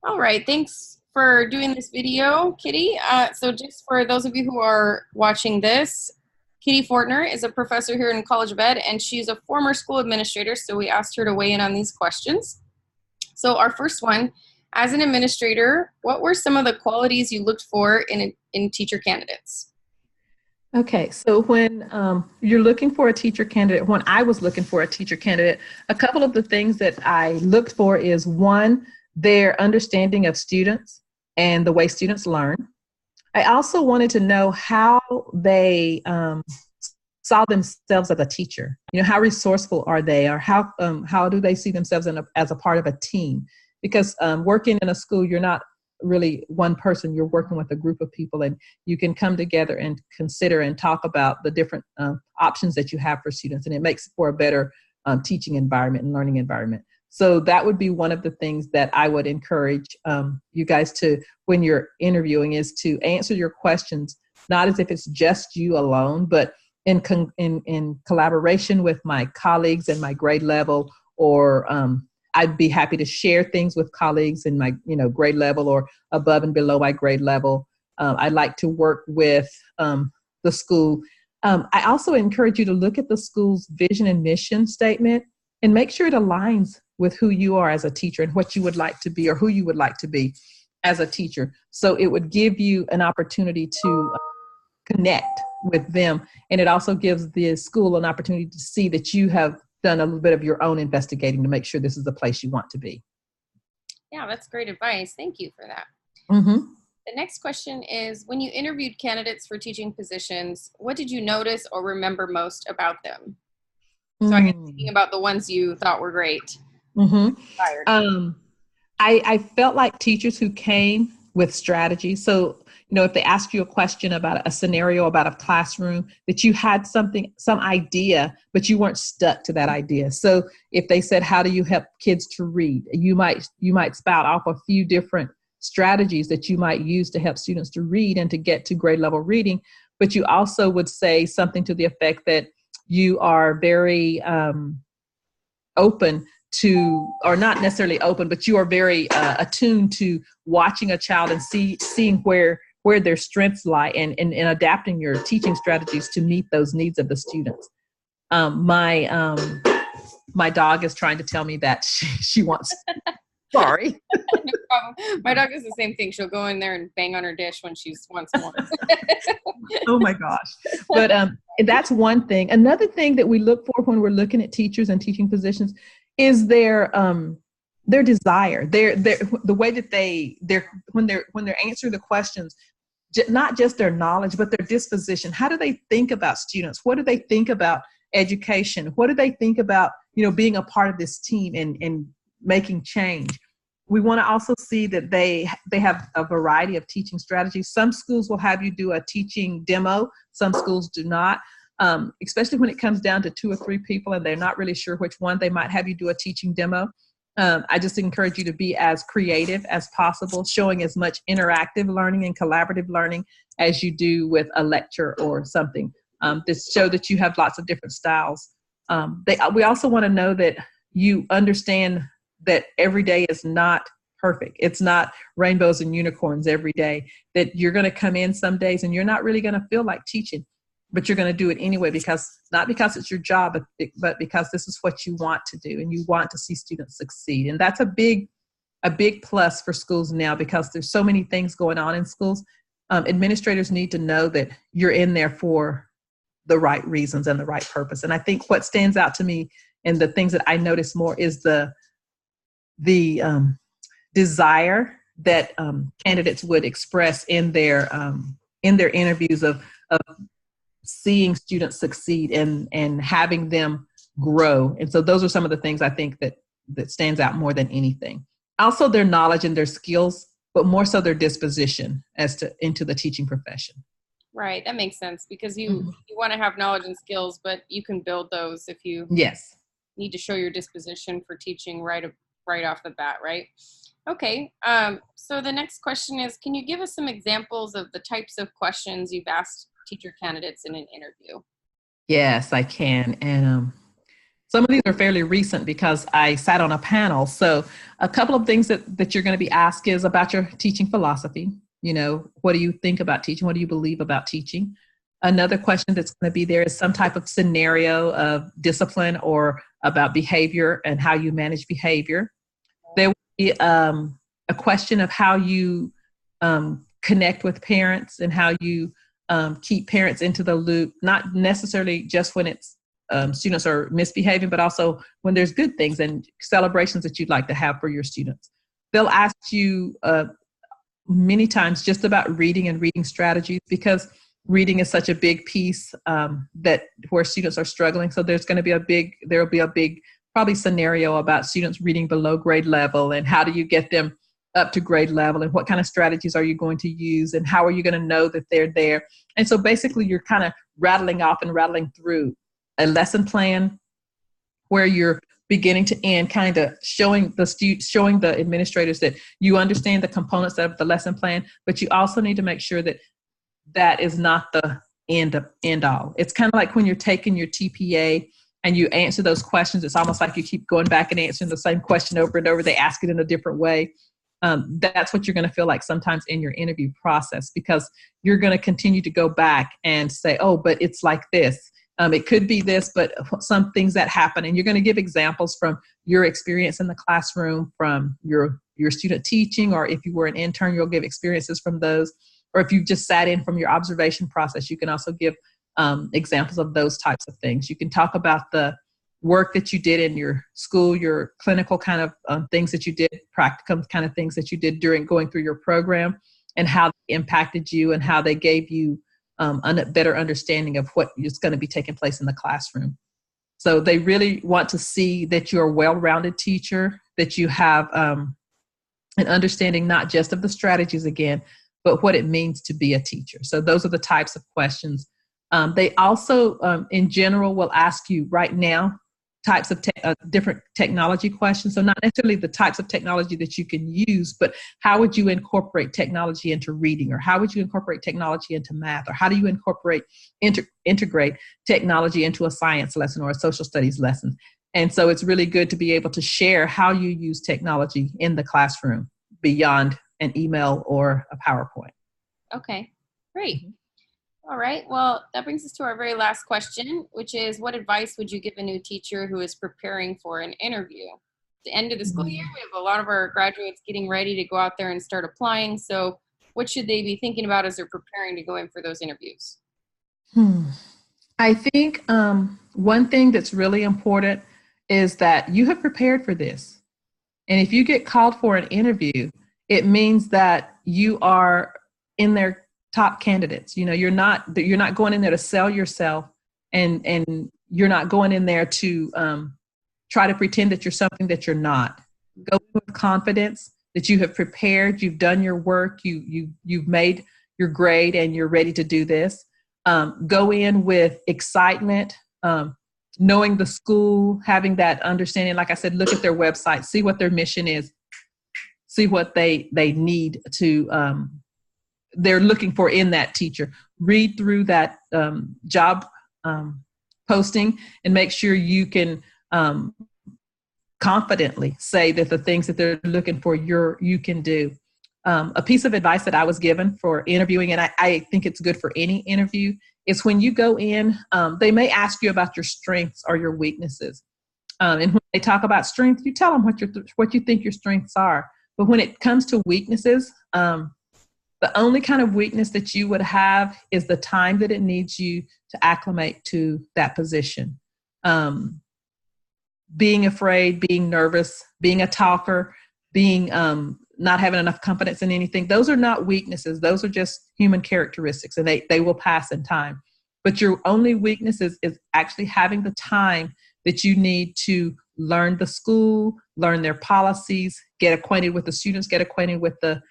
All right, thanks for doing this video, Kitty. So just for those of you who are watching this, Kitty Fortner is a professor here in College of Ed, and she's a former school administrator, so we asked her to weigh in on these questions. So our first one, as an administrator, what were some of the qualities you looked for in teacher candidates? Okay, so when you're looking for a teacher candidate, when I was looking for a teacher candidate, a couple of the things that I looked for is one, their understanding of students and the way students learn. I also wanted to know how they saw themselves as a teacher. You know, how resourceful are they, or how do they see themselves as a part of a team? Because working in a school, you're not really one person, you're working with a group of people, and you can come together and consider and talk about the different options that you have for students, and it makes for a better teaching environment and learning environment. So that would be one of the things that I would encourage you guys to, when you're interviewing, is to answer your questions, not as if it's just you alone, but in collaboration with my colleagues in my grade level, or I'd be happy to share things with colleagues in my grade level or above and below my grade level. I'd like to work with the school. I also encourage you to look at the school's vision and mission statement and make sure it aligns with who you are as a teacher and what you would like to be, or who you would like to be as a teacher. So it would give you an opportunity to connect with them. And it also gives the school an opportunity to see that you have done a little bit of your own investigating to make sure this is the place you want to be. Yeah, that's great advice. Thank you for that. Mm-hmm. The next question is, when you interviewed candidates for teaching positions, what did you notice or remember most about them? So I guess thinking about the ones you thought were great. Mm-hmm. I felt like teachers who came with strategy. So, if they asked you a question about a scenario, about a classroom, that you had some idea, but you weren't stuck to that idea. So if they said, how do you help kids to read? You might spout off a few different strategies that you might use to help students to read and to get to grade level reading. But you also would say something to the effect that you are very open to, or not necessarily open, but you are very attuned to watching a child and seeing where their strengths lie, and adapting your teaching strategies to meet those needs of the students. My dog is trying to tell me that she wants. Sorry. No problem. My dog does the same thing. She'll go in there and bang on her dish when she wants more. Oh my gosh. But that's one thing. Another thing that we look for when we're looking at teachers and teaching positions is their desire, the way that when they're answering the questions, not just their knowledge, but their disposition. How do they think about students? What do they think about education? What do they think about, being a part of this team and making change? We want to also see that they have a variety of teaching strategies. Some schools will have you do a teaching demo. Some schools do not. Especially when it comes down to 2 or 3 people and they're not really sure which one, they might have you do a teaching demo. I just encourage you to be as creative as possible, showing as much interactive learning and collaborative learning as you do with a lecture or something, to show that you have lots of different styles. We also want to know that you understand that every day is not perfect. It's not rainbows and unicorns every day, that you're going to come in some days and you're not really going to feel like teaching, but you're going to do it anyway, not because it's your job, but because this is what you want to do and you want to see students succeed. And that's a big plus for schools now, because there's so many things going on in schools. Administrators need to know that you're in there for the right reasons and the right purpose. And I think what stands out to me and the things that I notice more is the desire that candidates would express in their interviews of seeing students succeed and having them grow. And so those are some of the things I think that stands out more than anything. Also their knowledge and their skills, but more so their disposition into the teaching profession. Right, that makes sense, because you want to have knowledge and skills, but you can build those if you need to show your disposition for teaching right off the bat, right? Okay, so the next question is, can you give us some examples of the types of questions you've asked teacher candidates in an interview? Yes, I can. And Some of these are fairly recent because I sat on a panel. So a couple of things that you're going to be asked is about your teaching philosophy. You know, what do you think about teaching? What do you believe about teaching? Another question that's going to be there is some type of scenario of discipline or about behavior and how you manage behavior. There will be a question of how you connect with parents and how you keep parents into the loop, not necessarily just when it's students are misbehaving, but also when there's good things and celebrations that you'd like to have for your students. They'll ask you many times just about reading and reading strategies, because reading is such a big piece that where students are struggling. So there's going to be there'll be a big probably scenario about students reading below grade level, and how do you get them up to grade level, and what kind of strategies are you going to use, and how are you going to know that they're there. And so basically you're kind of rattling off and rattling through a lesson plan where you're beginning to end, kind of showing the administrators that you understand the components of the lesson plan, but you also need to make sure that that is not the end all. It's kind of like when you're taking your TPA and you answer those questions, it's almost like you keep going back and answering the same question over and over. They ask it in a different way. That's what you're going to feel like sometimes in your interview process, because you're going to continue to go back and say, oh, but it's like this. It could be this, but some things that happen. And you're going to give examples from your experience in the classroom, from your student teaching, or if you were an intern, you'll give experiences from those. Or if you just sat in from your observation process, you can also give examples of those types of things. You can talk about the work that you did in your school, your clinical kind of things that you did, practicum kind of things that you did during going through your program, and how they impacted you and how they gave you a better understanding of what is going to be taking place in the classroom. So they really want to see that you're a well-rounded teacher, that you have an understanding not just of the strategies again, but what it means to be a teacher. So those are the types of questions. They also, in general, will ask you right now types of different technology questions. So not necessarily the types of technology that you can use, but how would you incorporate technology into reading, or how would you incorporate technology into math, or how do you integrate technology into a science lesson or a social studies lesson? And so it's really good to be able to share how you use technology in the classroom beyond an email or a PowerPoint. Okay, great. All right, well, that brings us to our very last question, which is, what advice would you give a new teacher who is preparing for an interview? At the end of the school year, we have a lot of our graduates getting ready to go out there and start applying. So what should they be thinking about as they're preparing to go in for those interviews? I think one thing that's really important is that you have prepared for this. And if you get called for an interview, it means that you are in their top candidates. You know, you're not going in there to sell yourself, and you're not going in there to try to pretend that you're something that you're not. Go with confidence that you have prepared, you've done your work, you've made your grade, and you're ready to do this. Go in with excitement, knowing the school, having that understanding. Like I said, look at their website, see what their mission is, see what they need to they're looking for in that teacher. Read through that job posting and make sure you can confidently say that the things that they're looking for, you can do. A piece of advice that I was given for interviewing, and I think it's good for any interview, is when you go in, they may ask you about your strengths or your weaknesses. And when they talk about strengths, you tell them what you think your strengths are. But when it comes to weaknesses, the only kind of weakness that you would have is the time that it needs you to acclimate to that position. Being afraid, being nervous, being a talker, being not having enough confidence in anything. Those are not weaknesses. Those are just human characteristics, and they will pass in time. But your only weakness is actually having the time that you need to learn the school, learn their policies, get acquainted with the students, get acquainted with the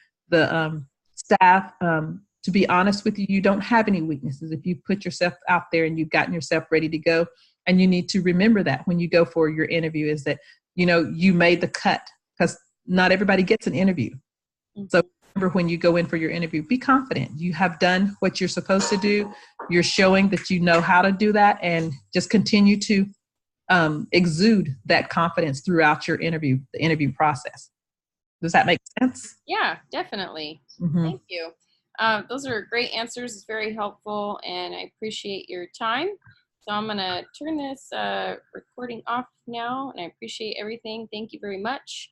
staff. To be honest with you, you don't have any weaknesses if you put yourself out there and you've gotten yourself ready to go. And you need to remember that when you go for your interview, is that, you know, you made the cut, because not everybody gets an interview. So remember, when you go in for your interview, be confident. You have done what you're supposed to do. You're showing that you know how to do that, and just continue to exude that confidence throughout your the interview process. Does that make sense? Yeah, definitely. Mm-hmm. Thank you. Those are great answers. It's very helpful, and I appreciate your time. So I'm going to turn this recording off now, and I appreciate everything. Thank you very much.